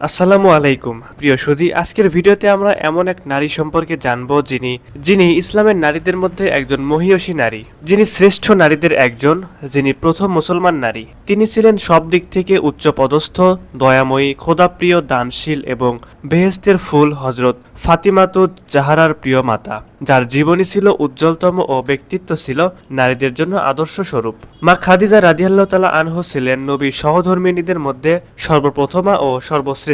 আসসালামু আলাইকুম প্রিয় সুধী, আজকের ভিডিওতে আমরা এমন এক নারী সম্পর্কে জানবো যিনি ইসলামের নারীদের মধ্যে একজন মহিয়সী নারী, যিনি শ্রেষ্ঠ নারীদের একজন, যিনি প্রথম মুসলমান নারী। তিনি ছিলেন সব দিক থেকে উচ্চ পদস্থ, দয়াময়ী, খোদাপ্রিয়, দানশীল এবং বেহেশতের ফুল হজরত ফাতিমাতুজ জাহরার প্রিয় মাতা, যার জীবনী ছিল উজ্জ্বলতম ও ব্যক্তিত্ব ছিল নারীদের জন্য আদর্শ স্বরূপ। মা খাদিজা রাদিয়াল্লাহু তাআলা আনহা ছিলেন নবীর সহধর্মিণীদের মধ্যে সর্বপ্রথমা ও সর্বশ্রেষ্ঠা।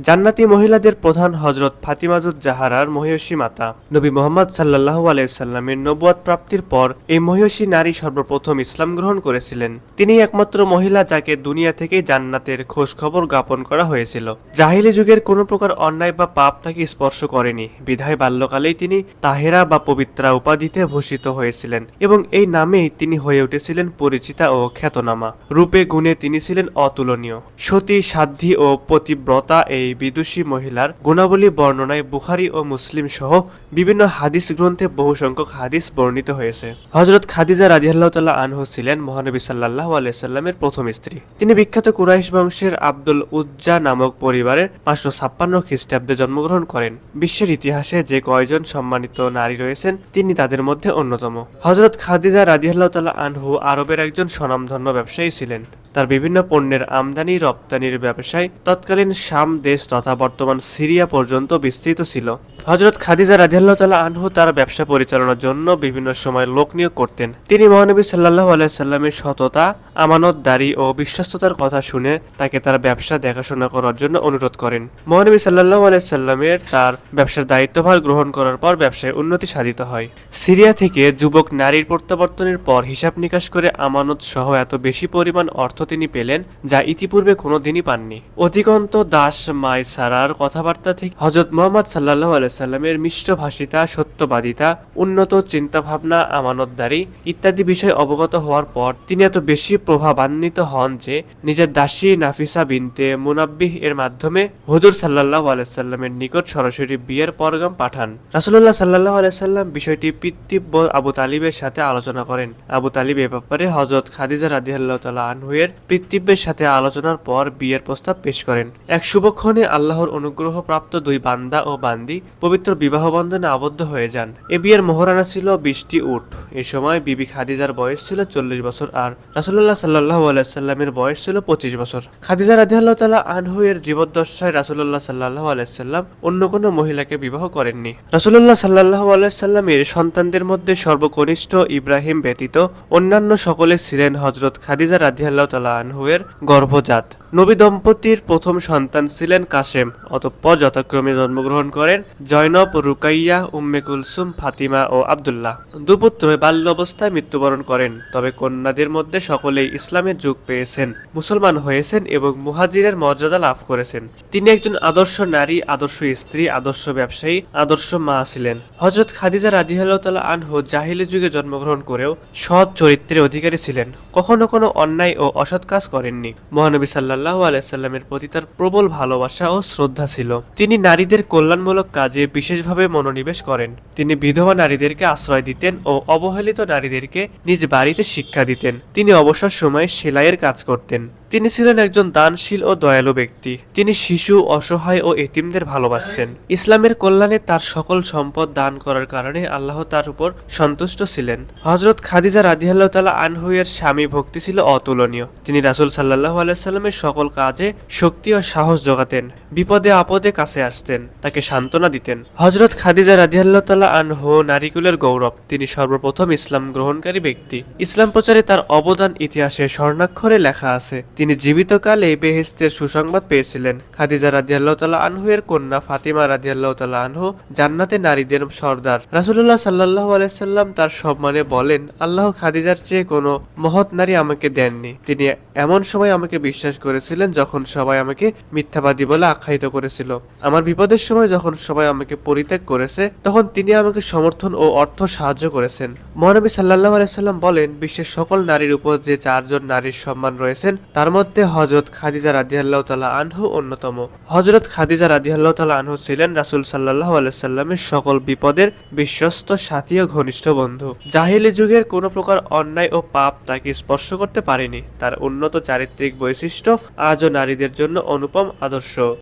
জান্নাতি মহিলাদের প্রধান হজরত ফাতিমাতুজ জাহরার মহিয়সী মাতা। নবী মুহাম্মদ সাল্লাল্লাহু আলাইহি সাল্লামের নবুয়ত প্রাপ্তির পর এই মহিয়সী নারী সর্বপ্রথম ইসলাম গ্রহণ করেছিলেন। তিনি একমাত্র মহিলা যাকে দুনিয়া থেকেই জান্নাতের খোঁজ খবর জ্ঞাপন করা হয়েছিল। জাহিলি যুগের কোনো প্রকার অন্যায় বা পাপ তাকে স্পর্শ করেনি, বিধায় বাল্যকালেই তিনি তাহেরা বা পবিত্রা উপাধিতে ভূষিত হয়েছিলেন এবং এই নামেই তিনি হয়ে উঠেছিলেন পরিচিতা ও খ্যাতনামা। রূপে গুণে তিনি ছিলেন অতুলনীয়। সতী, সাধ্বী ও পতিব্রতা এই বিদুষী মহিলার গুণাবলী বর্ণনায় বুখারী ও মুসলিম সহ বিভিন্ন হাদিস গ্রন্থে বহু সংখ্যক হাদিস বর্ণিত হয়েছে। হযরত খাদিজা রাদিয়াল্লাহু তাআলা আনহা ছিলেন মহানবী সাল্লাল্লাহু আলাইহি সাল্লামের প্রথম স্ত্রী। তিনি বিখ্যাত কুরাইশ বংশের আব্দুল উজ্জা নামক পরিবারের 556 খ্রিস্টাব্দে জন্মগ্রহণ করেন। বিশ্বের ইতিহাসে যে কয়জন সম্মানিত নারী রয়েছেন তিনি তাদের মধ্যে অন্যতম। হযরত খাদিজা রাদিয়াল্লাহু তাআলা আনহা আরবের একজন স্বনামধন্য ব্যবসায়ী ছিলেন। তার বিভিন্ন পণ্যের আমদানি রপ্তানির ব্যবসায় তৎকালীন শাম দেশ তথা বর্তমান সিরিয়া পর্যন্ত বিস্তৃত ছিল। হযরত খাদিজা রাদিয়াল্লাহু তাআলা আনহা তার ব্যবসা পরিচালনার জন্য বিভিন্ন সময় লোক নিয়োগ করতেন। তিনি মহানবী সাল্লাল্লাহু আলাইহি সাল্লামের সততা, আমানতদারি ও বিশ্বস্ততার কথা শুনে তাকে তার ব্যবসা দেখাশোনা করার জন্য অনুরোধ করেন। মহানবী সাল্লাল্লাহু আলাইহি সাল্লামের তার ব্যবসার দায়িত্বভার গ্রহণ করার পর ব্যবসায় উন্নতি সাধিত হয়। সিরিয়া থেকে যুবক নারীর প্রত্যাবর্তনের পর হিসাব নিকাশ করে আমানত সহ এত বেশি পরিমাণ অর্থ তিনি পেলেন যা ইতিপূর্বে কোনোদিনই পাননি। অধিকন্ত দাস মায়সারার কথাবার্তা থেকে হযরত মুহাম্মদ সাল্লাল্লাহু আলাইহি সাল্লামের মিষ্টভাষিতা, সত্যবাদিতা, উন্নত চিন্তাভাবনা, আমানতদারি ইত্যাদি বিষয় অবগত হওয়ার পর তিনি এত বেশি প্রভাবান্বিত হন যে নিজের দাসী নাফিসা বিনতে মুনাব্বিহ এর মাধ্যমে হুজুর সাল্লাল্লাহু আলাইহি সাল্লামের নিকট সরাসরি বিয়ের পরগাম পাঠান। রাসূলুল্লাহ সাল্লাল্লাহু আলাইহি সাল্লাম বিষয়টি পিতৃব্য আবু তালিবের সাথে আলোচনা করেন। আবু তালিব এ ব্যাপারে হযরত খাদিজা রাদিয়াল্লাহু তাআলা আনহা-এর পিতৃব্যের সাথে আলোচনার পর বিয়ের প্রস্তাব পেশ করেন। এক শুভক্ষণে আল্লাহর অনুগ্রহ প্রাপ্ত দুই বান্দা ও বান্দি পবিত্র বিবাহ বন্ধনে আবদ্ধ হয়ে যান। এ বিয়ের মোহরানা ছিল 20টি উট। এ সময় বিবি খাদিজার বয়স ছিল 40 বছর আর রাসূলুল্লাহ সাল্লাল্লাহু আলাইহি সাল্লামের বয়স ছিল 25 বছর। খাদিজা রাদিয়াল্লাহু তাআলা আনহা-এর জীবদ্দশায় রাসূলুল্লাহ সাল্লাল্লাহু আলাইহি সাল্লাম অন্য কোনো মহিলাকে বিবাহ করেননি। রাসূলুল্লাহ সাল্লাল্লাহু আলাইহি সাল্লামের সন্তানদের মধ্যে সর্বকনিষ্ঠ ইব্রাহিম ব্যতীত অন্যান্য সকলে ছিলেন হযরত খাদিজা রাদিয়াল্লাহু তাআলা আনহা-এর গর্ভজাত। নবী দম্পতির প্রথম সন্তান ছিলেন কাসেম। অতঃপর যথাক্রমে জন্মগ্রহণ করেন জয়নব, রুকাইয়া, উম্মে কুলসুম, ফাতিমা ও আব্দুল্লাহ। দুপুত্র বাল্য অবস্থায় মৃত্যুবরণ করেন। তবে কন্যাদের মধ্যে সকলেই ইসলামের যুগ পেয়েছেন, মুসলমান হয়েছেন এবং মুহাজিরের মর্যাদা লাভ করেছেন। তিনি একজন আদর্শ নারী, আদর্শ স্ত্রী, আদর্শ ব্যবসায়ী, আদর্শ মা ছিলেন। হযরত খাদিজা রাদিয়াল্লাহু তাআলা আনহা জাহিলি যুগে জন্মগ্রহণ করেও সৎ চরিত্রের অধিকারী ছিলেন। কখনো কোনো অন্যায় ও অসৎ কাজ করেননি। মহানবী সাল্লাল্লাহু আলাইহি সাল্লামের প্রতি তার প্রবল ভালোবাসা ও শ্রদ্ধা ছিল। তিনি নারীদের কল্যাণমূলক কাজে বিশেষভাবে মনোনিবেশ করেন। তিনি বিধবা নারীদেরকে আশ্রয় দিতেন ও অবহেলিত নারীদেরকে নিজ বাড়িতে শিক্ষা দিতেন। তিনি অবসর সময়ে সেলাইয়ের কাজ করতেন। তিনি ছিলেন একজন দানশীল ও দয়ালু ব্যক্তি। তিনি শিশু, অসহায় ও এতিমদের ভালোবাসতেন। ইসলামের কল্যাণে তার সকল সম্পদ দান করার কারণে আল্লাহ তার উপর সন্তুষ্ট ছিলেন। হযরত খাদিজা রাদিয়াল্লাহু তাআলা আনহা-এর স্বামী ভক্তি ছিল অতুলনীয়। তিনি রাসূল সাল্লাল্লাহু আলাইহি সাল্লামের সকল কাজে শক্তি ও সাহস যোগাতেন। বিপদে আপদে কাছে আসতেন, তাকে সান্ত্বনা দিতেন। হযরত খাদিজা রাদিয়াল্লাহু তাআলা আনহা নারীকুলের গৌরব। তিনি সর্বপ্রথম ইসলাম গ্রহণকারী ব্যক্তি। ইসলাম প্রচারে তার অবদান ইতিহাসে স্বর্ণাক্ষরে লেখা আছে। তিনি জীবিতকালে বেহেশতের সুসংবাদ পেয়েছিলেন। খাদিজা রাদিয়াল্লাহু তাআলা আনহা-এর কন্যা ফাতিমা রাদিয়াল্লাহু তাআলা আনহা জান্নাতে নারীদের সর্দার। রাসূলুল্লাহ সাল্লাল্লাহু আলাইহি সাল্লাম তার সম্মানে বলেন, আল্লাহ খাদিজার চেয়ে কোনো মহৎ নারী আমাকে দেননি। তিনি এমন সময় আমাকে বিশ্বাস করেছিলেন যখন সবাই আমাকে মিথ্যাবাদী বলে আখ্যায়িত করেছিল। আমার বিপদের সময় যখন সবাই আমাকে পরিত্যাগ করেছে তখন তিনি আমাকে সমর্থন ও অর্থ সাহায্য করেছেন। মহানবী সাল্লাল্লাহু আলাইহি সাল্লাম বলেন, বিশ্বের সকল নারীর উপর যে 4 জন নারীর সম্মান রয়েছেন তার মধ্যে হযরত খাদিজা রাদিয়াল্লাহু তাআলা আনহা অন্যতম। হযরত খাদিজা রাদিয়াল্লাহু তাআলা আনহা ছিলেন রাসূল সাল্লাল্লাহু আলাইহি সাল্লামের সকল বিপদের বিশ্বস্ত সাথী ও ঘনিষ্ঠ বন্ধু। জাহিলি যুগের কোনো প্রকার অন্যায় ও পাপ তাকে স্পর্শ করতে পারেনি। তার উন্নত চারিত্রিক বৈশিষ্ট্য আজও নারীদের জন্য অনুপম আদর্শ।